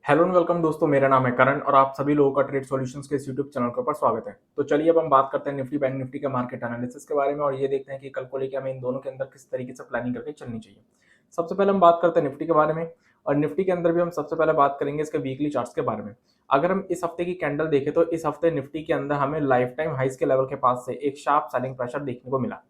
Hello and welcome दोस्तों, मेरा नाम है करण और आप सभी लोगों का ट्रेड सॉल्यूशंस के इस यूट्यूब चैनल के ऊपर स्वागत है। तो चलिए अब हम बात करते हैं निफ्टी बैंक निफ्टी के मार्केट एनालिसिस के बारे में और ये देखते हैं कि कल को लेकर हमें इन दोनों के अंदर किस तरीके से प्लानिंग करके चलनी चाहिए। सबसे पहले हम बात करते हैं निफ्टी के बारे में और निफ्टी के अंदर भी हम सबसे पहले बात करेंगे इसके वीकली चार्ट्स के बारे में। अगर हम इस हफ्ते की कैंडल देखें तो इस हफ्ते निफ्टी के अंदर हमें लाइफ टाइम हाइस के लेवल के पास से एक शार्प सेलिंग प्रेशर देखने को मिला।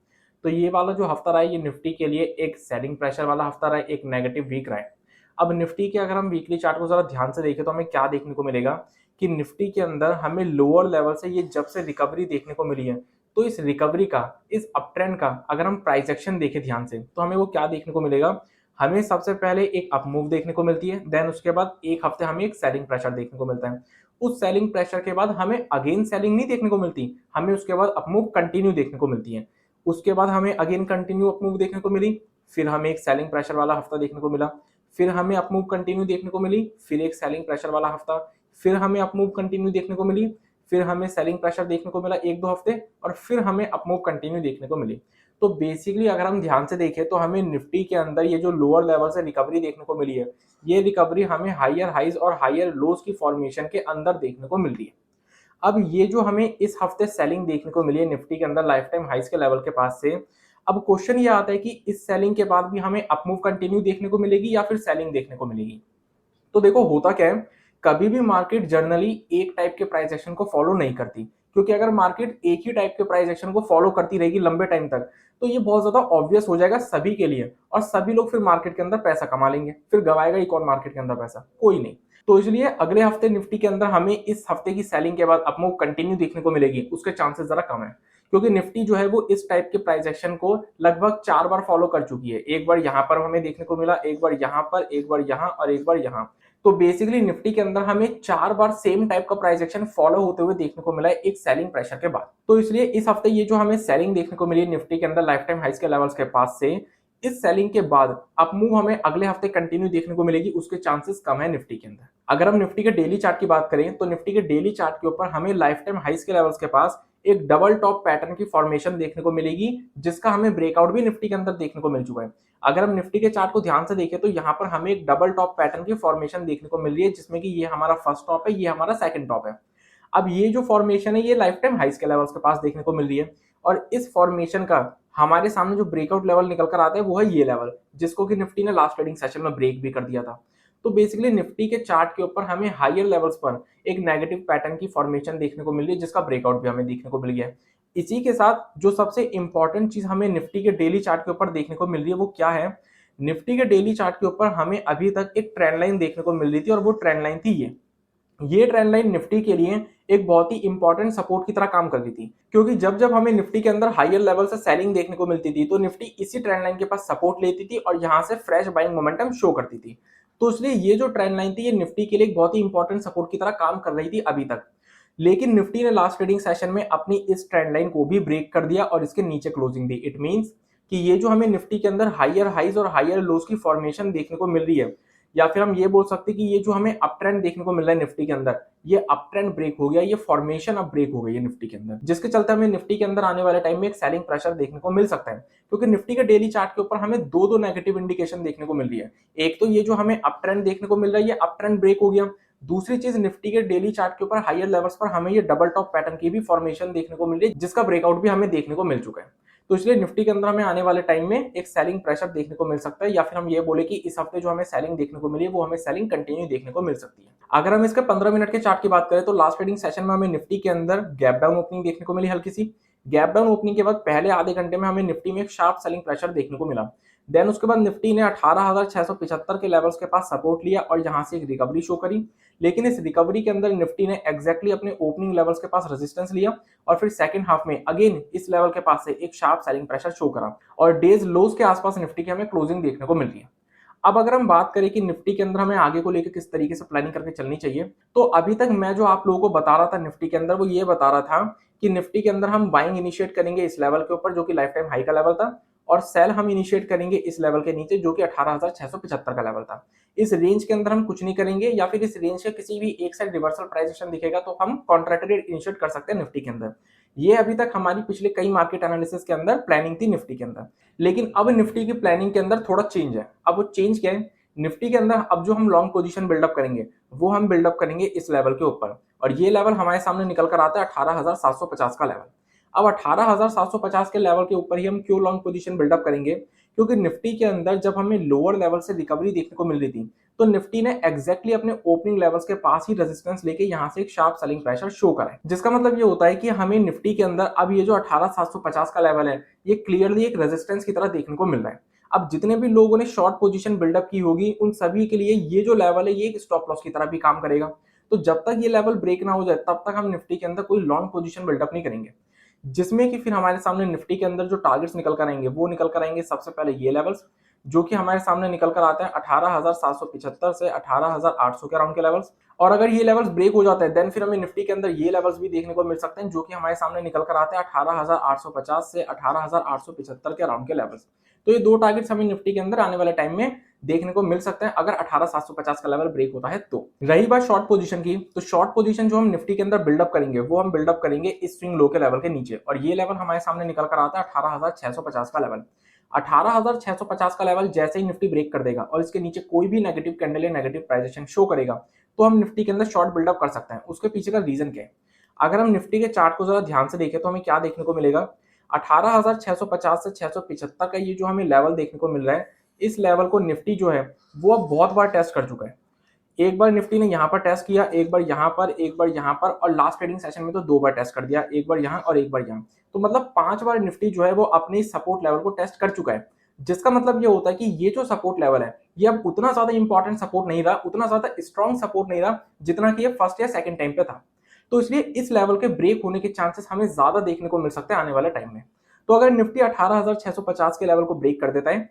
तो ये वाला जो हफ्ता रहा है ये निफ्टी के लिए एक सेलिंग प्रेशर वाला हफ्ता रहा है, एक नेगेटिव वीक रहा है। अब निफ्टी के अगर हम वीकली चार्ट को जरा ध्यान से देखें तो हमें क्या देखने को मिलेगा कि निफ्टी के अंदर हमें लोअर लेवल से ये जब से रिकवरी देखने को मिली है, तो इस रिकवरी का, इस अप ट्रेंड का अगर हम प्राइस एक्शन देखें ध्यान से तो हमें वो क्या देखने को मिलेगा। हमें सबसे पहले एक अप मूव देखने को मिलती है, देन उसके बाद एक हफ्ते हमें एक सेलिंग प्रेशर देखने को मिलता है। उस सेलिंग प्रेशर के बाद हमें अगेन सेलिंग नहीं देखने को मिलती, हमें उसके बाद अप मूव कंटिन्यू देखने को मिलती है। उसके बाद हमें अगेन कंटिन्यू अप मूव देखने को मिली, फिर हमें एक सेलिंग प्रेशर वाला हफ्ता देखने को मिला, फिर हमें अप मूव कंटिन्यू देखने को मिली, फिर एक सेलिंग प्रेशर वाला हफ्ता, फिर हमें अप मूव कंटिन्यू देखने को मिली, फिर हमें सेलिंग प्रेशर देखने को मिला एक दो हफ्ते और फिर हमें अप मूव कंटिन्यू देखने को मिली। तो बेसिकली अगर हम ध्यान से देखें तो हमें निफ्टी के अंदर ये जो लोअर लेवल से रिकवरी देखने को मिली है, ये रिकवरी हमें हायर हाइज और हायर लोज की फॉर्मेशन के अंदर देखने को मिल रही है। अब ये जो हमें इस हफ्ते सेलिंग देखने को मिली है निफ्टी के अंदर लाइफ टाइम हाइस के लेवल के पास से, अब क्वेश्चन ये आता है कि इस सेलिंग के बाद भी हमें अप मूव कंटिन्यू देखने को मिलेगी या फिर सेलिंग देखने को मिलेगी। तो देखो होता क्या है, कभी भी मार्केट जर्नली एक टाइप के प्राइस एक्शन को फॉलो नहीं करती, क्योंकि अगर मार्केट एक ही टाइप के प्राइस एक्शन को फॉलो करती रहेगी लंबे टाइम तक तो ये बहुत ज्यादा ऑब्वियस हो जाएगा सभी के लिए और सभी लोग फिर मार्केट के अंदर पैसा कमा लेंगे। फिर गवाएगा ही कौन मार्केट के अंदर पैसा? कोई नहीं। तो इसलिए अगले हफ्ते निफ्टी के अंदर हमें इस हफ्ते की सेलिंग के बाद अपमूव कंटिन्यू देखने को मिलेगी, उसके चांसेस जरा कम है, क्योंकि निफ्टी जो है वो इस टाइप के प्राइस एक्शन को लगभग 4 बार फॉलो कर चुकी है। एक बार यहां पर हमें देखने को मिला, एक बार यहां पर, एक बार यहां और एक बार यहां। तो बेसिकली निफ्टी के अंदर हमें 4 बार सेम टाइप का प्राइस एक्शन फॉलो होते हुए देखने को मिला है एक सेलिंग प्रेशर के बाद। तो इसलिए इस हफ्ते ये जो हमें सेलिंग देखने को मिली निफ्टी के अंदर लाइफ टाइम हाइस के लेवल्स के पास से, इस सेलिंग के बाद अप मूव हमें अगले हफ्ते कंटिन्यू देखने को मिलेगी, उसके चांसेस कम है निफ्टी के अंदर। अगर हम निफ्टी के डेली चार्ट की बात करें तो निफ्टी के डेली चार्ट के ऊपर हमें लाइफ टाइम हाइस के लेवल्स के पास एक डबल टॉप पैटर्न की फॉर्मेशन देखने को मिलेगी, जिसका हमें ब्रेकआउट भी निफ्टी के अंदर देखने को मिल चुका है। अगर हम निफ्टी के चार्ट को ध्यान से देखें तो यहाँ पर हमें एक डबल टॉप पैटर्न की फॉर्मेशन देखने को मिल रही है, जिसमें कि ये हमारा फर्स्ट टॉप है, ये हमारा सेकंड टॉप है। अब ये जो फॉर्मेशन है ये लाइफ टाइम हाइस के लेवल्स के पास देखने को मिल रही है और इस फॉर्मेशन का हमारे सामने जो ब्रेकआउट लेवल निकल कर आता है वो है ये लेवल, जिसको कि निफ्टी ने लास्ट ट्रेडिंग सेशन में ब्रेक भी कर दिया था। तो बेसिकली निफ्टी के चार्ट के ऊपर हमें हायर लेवल्स पर एक नेगेटिव पैटर्न की फॉर्मेशन देखने को मिल रही है, जिसका ब्रेकआउट भी हमें देखने को मिल गया है। इसी के साथ जो सबसे इंपॉर्टेंट चीज हमें निफ्टी के डेली चार्ट के ऊपर देखने को मिल रही है वो क्या है, निफ्टी के डेली चार्ट के ऊपर हमें अभी तक एक ट्रेंड लाइन देखने को मिल रही थी और वो ट्रेंड लाइन थी ये ट्रेंड लाइन निफ्टी के लिए एक बहुत ही इंपॉर्टेंट सपोर्ट की तरह काम कर रही थी, क्योंकि जब जब हमें निफ्टी के अंदर हायर लेवल से सेलिंग देखने को मिलती थी तो निफ्टी इसी ट्रेंड लाइन के पास सपोर्ट लेती थी और यहां से फ्रेश बाइंग मोमेंटम शो करती थी। तो इसलिए ये जो ट्रेंड लाइन थी ये निफ्टी के लिए एक बहुत ही इंपॉर्टेंट सपोर्ट की तरह काम कर रही थी अभी तक। लेकिन निफ्टी ने लास्ट ट्रेडिंग सेशन में अपनी इस ट्रेंड लाइन को भी ब्रेक कर दिया और इसके नीचे क्लोजिंग दी। इट मींस कि ये जो हमें निफ्टी के अंदर हायर हाइज और हायर लोज की फॉर्मेशन देखने को मिल रही है, या फिर हम ये बोल सकते हैं कि ये जो हमें अप ट्रेंड देखने को मिल रहा है निफ्टी के अंदर, ये अप ट्रेंड ब्रेक हो गया, ये फॉर्मेशन अब ब्रेक हो गई है निफ्टी के अंदर, जिसके चलते हमें निफ्टी के अंदर आने वाले टाइम में एक सेलिंग प्रेशर देखने को मिल सकता है। क्योंकि निफ्टी के डेली चार्ट के ऊपर हमें दो दो नेगेटिव इंडिकेशन देखने को मिल रही है। एक तो ये जो हमें अप ट्रेंड देखने को मिल रहा है ये अप ट्रेंड ब्रेक हो गया, दूसरी चीज निफ्टी के डेली चार्ट के ऊपर हायर लेवल्स पर हमें ये डबल टॉप पैटर्न की भी फॉर्मेशन देखने को मिल रही है, जिसका ब्रेकआउट भी हमें देखने को मिल चुका है। तो इसलिए निफ्टी के अंदर हमें आने वाले टाइम में एक सेलिंग प्रेशर देखने को मिल सकता है, या फिर हम ये बोले कि इस हफ्ते जो हमें सेलिंग देखने को मिली है वो हमें सेलिंग कंटिन्यू देखने को मिल सकती है। अगर हम इसके 15 मिनट के चार्ट की बात करें तो लास्ट ट्रेडिंग सेशन में हमें निफ्टी के अंदर गैप डाउन ओपनिंग देखने को मिली हल्की सी। गैप डाउन ओपनिंग के बाद पहले आधे घंटे में हमें निफ्टी में एक शार्प सेलिंग प्रेशर देखने को मिला। देन उसके बाद निफ्टी ने 18,675 के लेवल्स के पास सपोर्ट लिया और यहां से एक रिकवरी शो करी। लेकिन इस रिकवरी के अंदर निफ्टी ने एग्जैक्टली अपने ओपनिंग लेवल्स के पास रेजिस्टेंस लिया और फिर सेकंड हाफ में अगेन इस लेवल के पास से एक शार्प सेलिंग प्रेशर शो करा और डेज लोज के आसपास निफ्टी की हमें क्लोजिंग देखने को मिल रही है। अब अगर हम बात करें कि निफ्टी के अंदर हमें आगे को लेकर किस तरीके से प्लानिंग करके चलनी चाहिए, तो अभी तक मैं जो आप लोगों को बता रहा था निफ्टी के अंदर वो ये बता रहा था कि निफ्टी के अंदर हम बाइंग इनिशिएट करेंगे इस लेवल के ऊपर जो कि लाइफ टाइम हाई का लेवल था, और सेल हम इनिशिएट करेंगे इस लेवल के नीचे जो कि 18,675 का लेवल था। इस रेंज के अंदर हम कुछ नहीं करेंगे, या फिर इस रेंज के किसी भी एक साइड रिवर्सल प्राइस एक्शन दिखेगा तो हम कॉन्ट्रा ट्रेड इनिशिएट कर सकते हैं निफ्टी के अंदर। ये अभी तक हमारी पिछले कई मार्केट एनालिसिस के अंदर प्लानिंग थी निफ्टी के अंदर। लेकिन अब निफ्टी की प्लानिंग के अंदर थोड़ा चेंज है। अब वो चेंज क्या है, निफ्टी के अंदर अब जो हम लॉन्ग पोजीशन बिल्डअप करेंगे वो हम बिल्डअप करेंगे इस लेवल के ऊपर, और ये लेवल हमारे सामने निकल कर आता है 18,750 का लेवल। अब 18,750 के लेवल के ऊपर ही हम क्यों लॉन्ग पोजीशन बिल्डअप करेंगे, क्योंकि निफ्टी के अंदर जब हमें लोअर लेवल से रिकवरी देखने को मिल रही थी, तो निफ्टी ने एग्जैक्टली अपने ओपनिंग लेवल्स के पास ही रेजिस्टेंस लेके यहां से एक शार्प सेलिंग प्रेशर शो करा है, जिसका मतलब ये होता है कि हमें निफ्टी के अंदर अब ये जो 18,750 का लेवल है, ये क्लियरली एक रेजिस्टेंस की तरह देखने को मिल रहा है। अब जितने भी लोगों ने शॉर्ट पोजीशन बिल्डअप की होगी, उन सभी के लिए ये जो लेवल है, ये एक स्टॉप लॉस की तरह भी काम करेगा। तो जब तक ये लेवल ब्रेक ना हो जाए, तब तक हम निफ्टी के अंदर कोई लॉन्ग पोजीशन बिल्डअप नहीं करेंगे, जिसमें कि फिर हमारे सामने निफ्टी के अंदर जो टारगेट्स निकल कर आएंगे, वो निकल कर आएंगे सबसे पहले ये लेवल्स, जो कि हमारे सामने निकल कर आते हैं 18,775 से 18,800 के अराउंड के लेवल्स। और अगर ये लेवल्स ब्रेक हो जाते हैं, देन फिर हमें निफ्टी के अंदर ये लेवल्स भी देखने को मिल सकते हैं, जो कि हमारे सामने निकल कर आते हैं 18,850 से 18,875 के अराउंड के लेवल्स। तो ये दो टारगेट्स हमें निफ्टी के अंदर आने वाले टाइम में देखने को मिल सकते हैं, अगर 18,750 का लेवल ब्रेक होता है तो। रही बात शॉर्ट पोजीशन की, तो शॉर्ट पोजीशन जो हम निफ्टी के अंदर बिल्डअप करेंगे, वो हम बिल्डअप करेंगे इस स्विंग लो के लेवल के नीचे, और ये लेवल हमारे सामने निकल कर आता है 18,650 का लेवल। 18,650 का लेवल जैसे ही निफ्टी ब्रेक कर देगा और इसके नीचे कोई भी नेगेटिव कैंडल या नेगेटिव प्राइजेशन शो करेगा, तो हम निफ्टी के अंदर शॉर्ट बिल्डअप कर सकते हैं। उसके पीछे का रीजन क्या है? अगर हम निफ्टी के चार्ट को जरा ध्यान से देखें, तो हमें क्या देखने को मिलेगा, 18,650 से 675 का ये जो हमें लेवल देखने को मिल रहा है, इस लेवल को निफ्टी जो है वो अब बहुत बार टेस्ट कर चुका है। एक बार निफ्टी ने यहाँ पर टेस्ट किया, एक बार यहाँ पर, एक बार यहाँ पर, और लास्ट ट्रेडिंग सेशन में तो दो बार टेस्ट कर दिया, एक बार यहाँ और एक बार यहाँ। तो मतलब 5 बार निफ्टी जो है वो अपने सपोर्ट लेवल को टेस्ट कर चुका है, जिसका मतलब ये होता है कि ये जो सपोर्ट लेवल है, ये अब उतना ज्यादा इंपॉर्टेंट सपोर्ट नहीं रहा, उतना ज्यादा स्ट्रॉन्ग सपोर्ट नहीं रहा, जितना कि ये फर्स्ट या सेकंड टाइम पे था। तो इसलिए इस लेवल के ब्रेक होने के चांसेस हमें ज्यादा देखने को मिल सकते हैं आने वाले टाइम में। तो अगर निफ्टी 18,650 के लेवल को ब्रेक कर देता है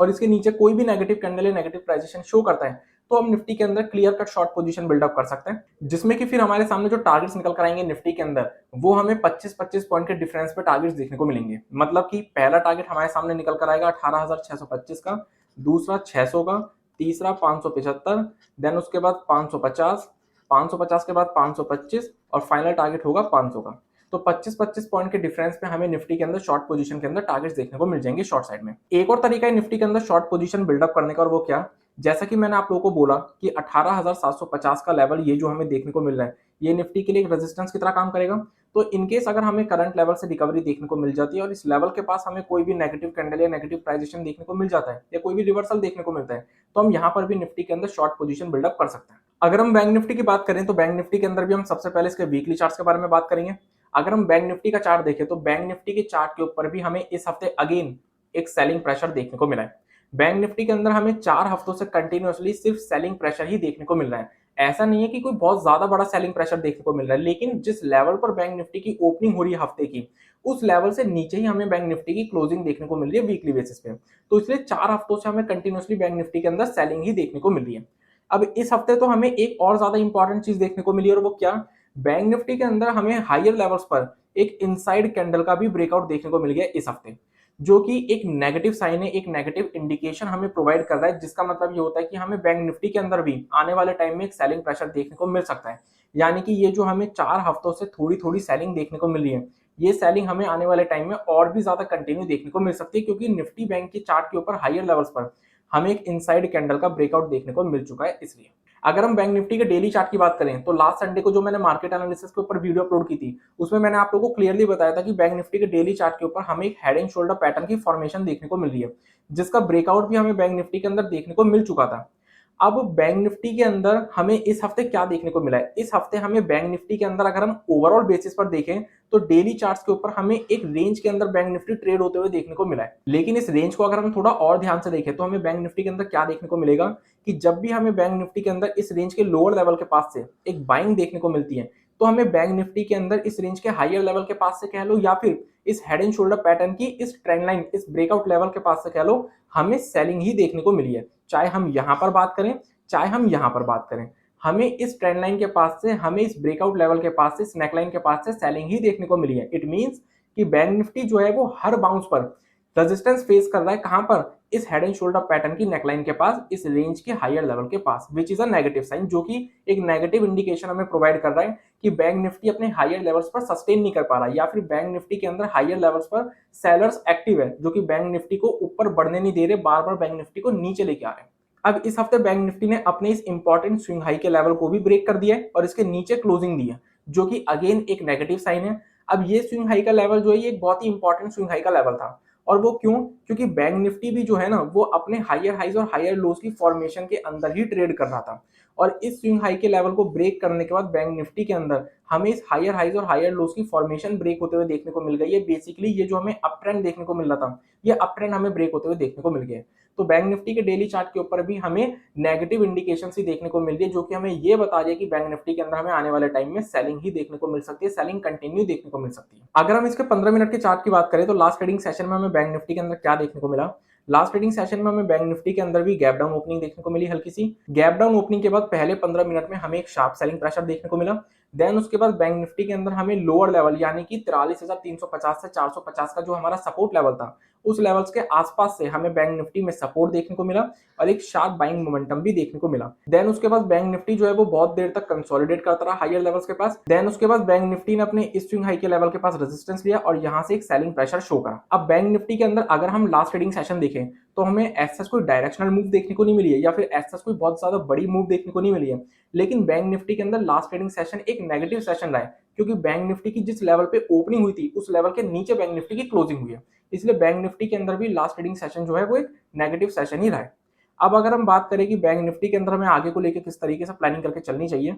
और इसके नीचे कोई भी नेगेटिव कैंडल या नेगेटिव प्राइजेशन शो करता है, तो हम निफ्टी के अंदर clear cut short position buildup कर सकते हैं, जिसमें कि फिर हमारे सामने जो टारगेट्स निकल कर आएंगे निफ्टी के अंदर, वो हमें 25-25 पॉइंट के डिफरेंस पे टारगेट्स देखने को मिलेंगे। मतलब कि पहला टारगेट हमारे सामने निकल कर आएगा 18,625 का, दूसरा 600 का, तीसरा 575, देन उसके बाद 550, 550 के बाद 525, और फाइनल टारगेट होगा 500 का। तो 25-25 पॉइंट के डिफरेंस पे हमें निफ्टी के अंदर शॉर्ट पोजीशन के अंदर टारगेट्स देखने को मिल जाएंगे शॉर्ट साइड में। एक और तरीका है निफ्टी के अंदर शॉर्ट पोजीशन बिल्डअप करने का, और वो क्या, जैसा कि मैंने आप लोगों को बोला कि 18,750 का लेवल ये जो हमें देखने को मिल रहा है, ये निफ्टी के लिए एक रेजिस्टेंस की तरह काम करेगा। तो इनकेस अगर हमें करंट लेवल से रिकवरी देखने को मिल जाती है और इस लेवल के पास हमें कोई भी नेगेटिव कैंडल या नेगेटिव प्राइजेशन देखने को मिल जाता है, या कोई भी रिवर्सल देखने को मिलता है, तो हम यहाँ पर भी निफ्टी के अंदर शॉर्ट पोजीशन बिल्डअप कर सकते हैं। अगर हम बैंक निफ्टी की बात करें, तो बैंक निफ्टी के अंदर भी हम सबसे पहले इसके वीकली चार्ट्स के बारे में बात करेंगे। अगर हम बैंक निफ्टी का चार्ट देखें, तो बैंक निफ्टी के चार्ट के ऊपर भी हमें इस हफ्ते अगेन एक सेलिंग प्रेशर देखने को मिला है। बैंक निफ्टी के अंदर हमें 4 हफ्तों से कंटिन्यूअसली सिर्फ सेलिंग प्रेशर ही देखने को मिल रहा है। ऐसा नहीं है कि कोई बहुत ज्यादा बड़ा सेलिंग प्रेशर देखने को मिल रहा है, लेकिन जिस लेवल पर बैंक निफ्टी की ओपनिंग हो रही है हफ्ते की, उस लेवल से नीचे ही हमें बैंक निफ्टी की क्लोजिंग देखने को मिल रही है वीकली बेसिस पे। तो इसलिए 4 हफ्तों से हमें कंटिन्यूअसली बैंक निफ्टी के अंदर सेलिंग ही देखने को मिल रही है। अब इस हफ्ते तो हमें एक और ज्यादा इंपॉर्टेंट चीज देखने को मिली, और वो क्या, बैंक निफ्टी के अंदर हमें हायर लेवल्स पर एक इनसाइड कैंडल का भी ब्रेकआउट देखने को मिल गया इस हफ्ते, जो कि एक नेगेटिव साइन है, एक नेगेटिव इंडिकेशन हमें प्रोवाइड कर रहा है, जिसका मतलब ये होता है कि हमें बैंक निफ्टी के अंदर भी आने वाले टाइम में एक सेलिंग प्रेशर देखने को मिल सकता है। यानी कि ये जो हमें 4 हफ्तों से थोड़ी थोड़ी सेलिंग देखने को मिल रही है, ये सेलिंग हमें आने वाले टाइम में और भी ज्यादा कंटिन्यू देखने को मिल सकती है, क्योंकि निफ्टी बैंक के चार्ट के ऊपर हायर लेवल्स पर हमें एक इनसाइड कैंडल का ब्रेकआउट देखने को मिल चुका है। इसलिए अगर हम बैंक निफ्टी के डेली चार्ट की बात करें, तो लास्ट संडे को जो मैंने मार्केट एनालिसिस के ऊपर वीडियो अपलोड की थी, उसमें मैंने आप लोगों को क्लियरली बताया था कि बैंक निफ्टी के डेली चार्ट के ऊपर हमें एक हेड एंड शोल्डर पैटर्न की फॉर्मेशन देखने को मिल रही है, जिसका ब्रेकआउट भी हमें बैंक निफ्टी के अंदर देखने को मिल चुका था। अब बैंक निफ्टी के अंदर हमें इस हफ्ते क्या देखने को मिला है, इस हफ्ते हमें बैंक निफ्टी के अंदर अगर हम ओवरऑल बेसिस पर देखें, तो डेली चार्ट्स के ऊपर हमें एक रेंज के अंदर बैंक निफ्टी ट्रेड होते हुए देखने को मिला है। लेकिन इस रेंज को अगर हम थोड़ा और ध्यान से देखें, तो हमें बैंक निफ्टी के अंदर क्या देखने को मिलेगा कि जब भी हमें बैंक निफ्टी के अंदर इस रेंज के लोअर लेवल के पास से एक बाइंग देखने को मिलती है, तो हमें बैंक निफ्टी के अंदर इस रेंज के हायर लेवल के पास से कह लो, या फिर इस हेड एंड शोल्डर पैटर्न की इस ट्रेंड लाइन, इस ब्रेकआउट लेवल के पास से कह लो, हमें सेलिंग ही देखने को मिली है। चाहे हम यहां पर बात करें, चाहे हम यहां पर बात करें, हमें इस ट्रेंड लाइन के पास से, हमें इस ब्रेकआउट लेवल के पास से, स्नैक लाइन के पास से सेलिंग ही देखने को मिली है। इट मींस कि बैंक निफ्टी जो है वो हर बाउंस पर रेजिस्टेंस फेस कर रहा है, कहां पर, इस हेड एंड शोल्डर पैटर्न की नेकलाइन के पास, इस रेंज के हायर लेवल के पास, which is a negative sign, जो कि एक नेगेटिव इंडिकेशन हमें प्रोवाइड कर रहा है कि बैंक निफ्टी अपने हायर लेवल्स पर सस्टेन नहीं कर पा रहा, या फिर बैंक निफ्टी के अंदर हायर लेवल्स पर सेलर्स एक्टिव है, जो कि बैंक निफ्टी को ऊपर बढ़ने नहीं दे रहे, बार बार बैंक निफ्टी को नीचे लेके आ रहे हैं। अब इस हफ्ते बैंक निफ्टी ने अपने इस इंपॉर्टेंट स्विंग हाई के लेवल को भी ब्रेक कर दिया है और इसके नीचे क्लोजिंग दी है, जो कि अगेन एक नेगेटिव साइन है। अब ये स्विंग हाई का लेवल जो है ये एक बहुत ही इंपॉर्टेंट स्विंग हाई का लेवल था। और वो क्यों? क्योंकि बैंक निफ्टी भी जो है ना वो अपने हायर हाइज और हायर लोज की फॉर्मेशन के अंदर ही ट्रेड कर रहा था। और इस स्विंग हाई के लेवल को ब्रेक करने के बाद बैंक निफ्टी के अंदर हमें इस हायर हाइज और हायर लोज की फॉर्मेशन ब्रेक होते हुए देखने को मिल गई है। बेसिकली ये जो हमें अप ट्रेंड देखने को मिल रहा था, ये अप ट्रेंड हमें ब्रेक होते हुए देखने को मिल गया है। तो बैंक निफ्टी के डेली चार्ट के ऊपर भी हमें नेगेटिव इंडिकेशन ही देखने को मिल रही है, जो कि हमें ये बता रही है कि बैंक निफ्टी के अंदर हमें आने वाले टाइम में सेलिंग ही देखने को मिल सकती है, सेलिंग कंटिन्यू देखने को मिल सकती है। अगर हम इसके 15 मिनट के चार्ट की बात करें तो लास्ट ट्रेडिंग सेशन में हमें बैंक निफ्टी के अंदर क्या देखने को मिला? लास्ट ट्रेडिंग सेशन में हमें बैंक निफ्टी के अंदर भी गैप डाउन ओपनिंग देखने को मिली, हल्की सी गैप डाउन ओपनिंग के बाद पहले 15 मिनट में हमें एक शार्प सेलिंग प्रेशर देखने को मिला। देन उसके बाद बैंक निफ्टी के अंदर हमें लोअर लेवल यानी कि 43,350 से 450 का जो हमारा सपोर्ट लेवल था, उस लेवल्स के आसपास से हमें बैंक निफ्टी में सपोर्ट देखने को मिला और एक शार्प बाइंग मोमेंटम भी देखने को मिला। देन उसके बाद बैंक निफ्टी जो है वो बहुत देर तक कंसोलिडेट करता रहा हायर लेवल्स के पास। देन उसके बाद बैंक निफ्टी ने अपने इस स्विंग हाई के लेवल के पास रेजिस्टेंस लिया और यहां से एक सेलिंग प्रेशर शो करा। अब बैंक निफ्टी के अंदर अगर हम लास्ट ट्रेडिंग सेशन देखें तो हमें ऐसा कोई डायरेक्शनल मूव देखने को नहीं मिली है या फिर ऐसा कोई बहुत ज्यादा बड़ी मूव देखने को नहीं मिली है। लेकिन बैंक निफ्टी के अंदर लास्ट ट्रेडिंग सेशन एक नेगेटिव सेशन रहा है, क्योंकि बैंक निफ्टी की जिस लेवल पे ओपनिंग हुई थी उस लेवल के नीचे बैंक निफ्टी की क्लोजिंग हुई है। इसलिए बैंक निफ्टी के अंदर भी लास्ट ट्रेडिंग सेशन जो है वो एक नेगेटिव सेशन ही रहा है। अब अगर हम बात करें कि बैंक निफ्टी के अंदर हमें आगे को लेकर किस तरीके से प्लानिंग करके चलनी चाहिए,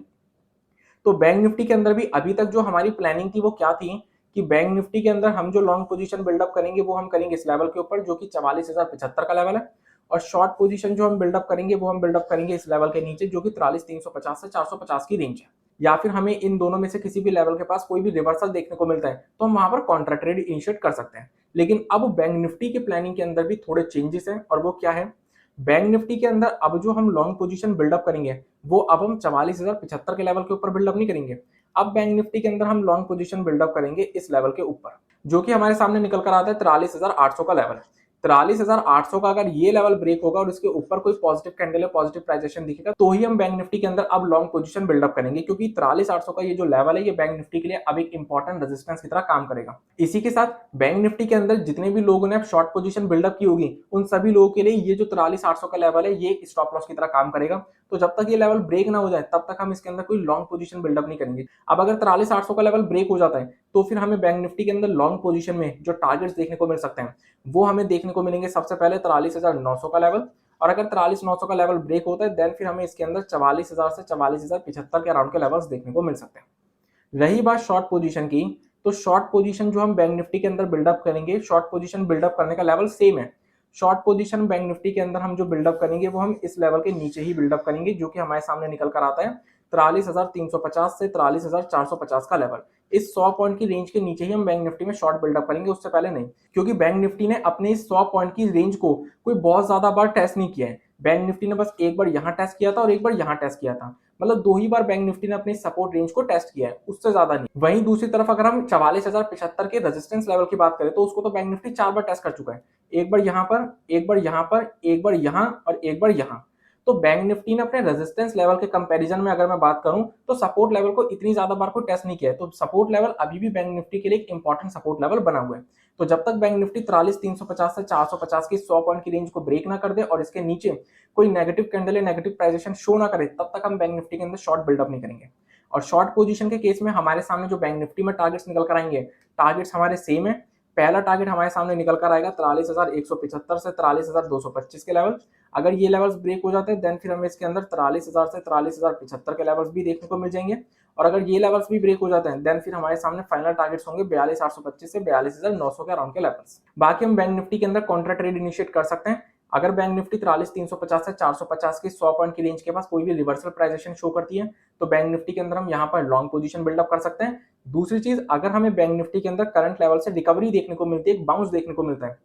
तो बैंक निफ्टी के अंदर भी अभी तक जो हमारी प्लानिंग थी वो क्या थी कि बैंक निफ्टी के अंदर हम जो लॉन्ग पोजीशन बिल्डअप करेंगे वो हम करेंगे इस लेवल के ऊपर, जो कि 44,075 का लेवल है। और शॉर्ट पोजीशन जो हम बिल्डअप करेंगे वो हम बिल्डअप करेंगे इस लेवल के नीचे, जो कि 43,350 से 450 की रेंज है। या फिर हमें इन दोनों में से किसी भी लेवल के पास कोई भी रिवर्सल देखने को मिलता है तो हम वहां पर कॉन्ट्रा ट्रेड इनिशिएट कर सकते हैं। लेकिन अब बैंक निफ्टी की प्लानिंग के अंदर भी थोड़े चेंजेस हैं, और वो क्या है? बैंक निफ्टी के अंदर अब जो हम लॉन्ग पोजीशन बिल्डअप करेंगे वो अब हम 44,075 के लेवल के ऊपर बिल्डअप नहीं करेंगे। अब बैंक निफ्टी के अंदर हम लॉन्ग पोजीशन बिल्डअप करेंगे इस लेवल के ऊपर, जो कि हमारे सामने निकल कर आता है 43,800 का लेवल। 43,800 का अगर ये लेवल ब्रेक होगा और इसके ऊपर कोई पॉजिटिव कैंडल या पॉजिटिव प्राइजेशन दिखेगा तो ही हम बैंक निफ्टी के अंदर अब लॉन्ग पोजीशन बिल्डअप करेंगे, क्योंकि 43,800 का ये जो लेवल है ये बैंक निफ्टी के लिए अब एक इंपॉर्टेंट रेजिस्टेंस की तरह काम करेगा। इसी के साथ बैंक निफ्टी के अंदर जितने भी लोगों ने शॉर्ट पोजीशन बिल्डअप की होगी उन सभी लोगों के लिए ये जो 43,800 का लेवल है ये एक स्टॉप लॉस की तरह काम करेगा। तो जब तक ये लेवल ब्रेक ना हो जाए तब तक हम इसके अंदर कोई लॉन्ग पोजीशन बिल्डअप नहीं करेंगे। अब अगर 43,800 का लेवल ब्रेक हो जाता है तो फिर हमें बैंक निफ्टी के अंदर लॉन्ग पोजीशन में जो टारगेट्स देखने को मिल सकते हैं वो हमें देखने को मिलेंगे सबसे पहले 43,900 का लेवल। और अगर 43,900 का लेवल ब्रेक होता है देन फिर हमें इसके अंदर 44,000 से 44,075 के अराउंड के लेवल्स देखने को मिल सकते हैं। रही बात शॉर्ट पोजीशन की, तो शॉर्ट पोजीशन जो हम बैंक निफ्टी के अंदर बिल्डअप करेंगे, शॉर्ट पोजीशन बिल्डअप करने का लेवल सेम है। शॉर्ट पोजीशन बैंक निफ्टी के अंदर हम जो बिल्डअप करेंगे वो हम इस लेवल के नीचे ही बिल्डअप करेंगे, जो कि हमारे सामने निकल कर आता है 43,350 से 43,450 का लेवल। इस 100 पॉइंट की रेंज के नीचे ही हम बैंक निफ्टी में शॉर्ट बिल्डअप करेंगे, उससे पहले नहीं, क्योंकि बैंक निफ्टी ने अपने इस 100 पॉइंट की रेंज को कोई बहुत ज्यादा बार टेस्ट नहीं किया है। बैंक निफ्टी ने बस एक बार यहाँ टेस्ट किया था और एक बार यहाँ टेस्ट किया था, मतलब दो ही बार बैंक निफ्टी ने अपनी सपोर्ट रेंज को टेस्ट किया है, उससे ज्यादा नहीं। वहीं दूसरी तरफ अगर हम 44,075 के रेजिस्टेंस लेवल की बात करें तो उसको तो बैंक निफ्टी 4 बार टेस्ट कर चुका है, एक बार यहाँ पर, एक बार यहाँ पर, एक बार यहाँ और एक बार यहाँ। तो बैंक निफ्टी ने अपने रेजिस्टेंस लेवल के कंपैरिजन में अगर मैं बात करूं तो सपोर्ट लेवल को इतनी ज्यादा बार को टेस्ट नहीं किया है। तो सपोर्ट लेवल अभी भी बैंक निफ्टी के लिए एक इंपॉर्टेंट सपोर्ट लेवल बना हुआ है। तो जब तक बैंक निफ्टी 43,350 से 450 की 100 पॉइंट की रेंज को ब्रेक ना कर दे और इसके नीचे कोई नेगेटिव कैंडल या नेगेटिव प्राइजेशन शो ना करे तब तक हम बैंक निफ्टी के अंदर शॉर्ट बिल्डअप नहीं करेंगे। और शॉर्ट पोजीशन के केस में हमारे सामने जो बैंक निफ्टी में टारगेट्स निकल कर आएंगे, टारगेट्स हमारे सेम है। पहला टारगेट हमारे सामने निकल कर आएगा 43,175 से 43,225 के लेवल। अगर ये लेवल्स ब्रेक हो जाते हैं देन फिर हमें इसके अंदर 43,000 से 43,075 के लेवल्स भी देखने को मिल जाएंगे। और अगर ये लेवल्स भी ब्रेक हो जाते हैं देन फिर हमारे सामने फाइनल टारगेट्स होंगे 42,825 से 42,900 के अराउंड के लेवल्स। बाकी हम बैंक निफ्टी के अंदर कॉन्ट्रा ट्रेड इनिशिएट कर सकते हैं। अगर बैंक निफ्टी 43,350 से 450 की 100 पॉइंट की रेंज के पास कोई भी रिवर्सल प्राइजेशन शो करती है तो बैंक निफ्टी के अंदर हम यहाँ पर लॉन्ग पोजीशन बिल्डअप कर सकते हैं। दूसरी चीज, अगर हमें बैंक निफ्टी के अंदर करंट लेवल से रिकवरी देखने को मिलती है, एक बाउंस देखने को मिलता है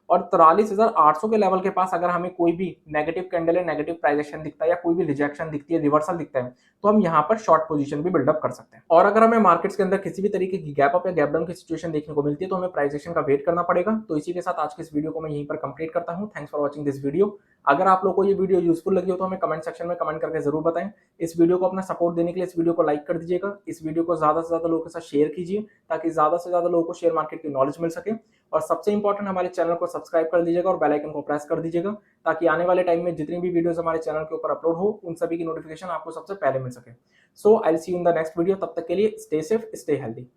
और 43,800 के लेवल के पास अगर हमें कोई भी नेगेटिव कैंडल या नेगेटिव प्राइजेशन दिखता है या कोई भी रिजेक्शन दिखती है, रिवर्सल दिखता है, तो हम यहाँ पर शॉर्ट पोजीशन भी बिल्डअप कर सकते हैं। और अगर हमें मार्केट्स के अंदर किसी भी तरीके की गैप अप या गैप डाउन की सिचुएशन देखने को मिलती है तो हमें प्राइजेशन का वेट करना पड़ेगा। तो इसी के साथ आज की इस वीडियो को मैं यहीं पर कंप्लीट करता हूँ। Thanks for watching this video. अगर आप लोग को ये वीडियो यूजफुल लगी हो तो हमें कमेंट सेक्शन में कमेंट करके जरूर बताएं। इस वीडियो को अपना सपोर्ट देने के लिए इस वीडियो को लाइक कर दीजिएगा, इस वीडियो को ज्यादा से ज्यादा लोगों के साथ शेयर कीजिए ताकि ज्यादा से ज्यादा लोगों को शेयर मार्केट की नॉलेज मिल सके। और सबसे इंपॉर्टेंट, हमारे चैनल को सब्सक्राइब कर दीजिएगा और बेल आइकन को प्रेस कर दीजिएगा ताकि आने वाले टाइम में जितनी भी वीडियोस हमारे चैनल के ऊपर अपलोड हो उन सभी की नोटिफिकेशन आपको सबसे पहले मिल सके। So I will see you in the next video. तब तक के लिए स्टे सेफ, स्टे हेल्दी।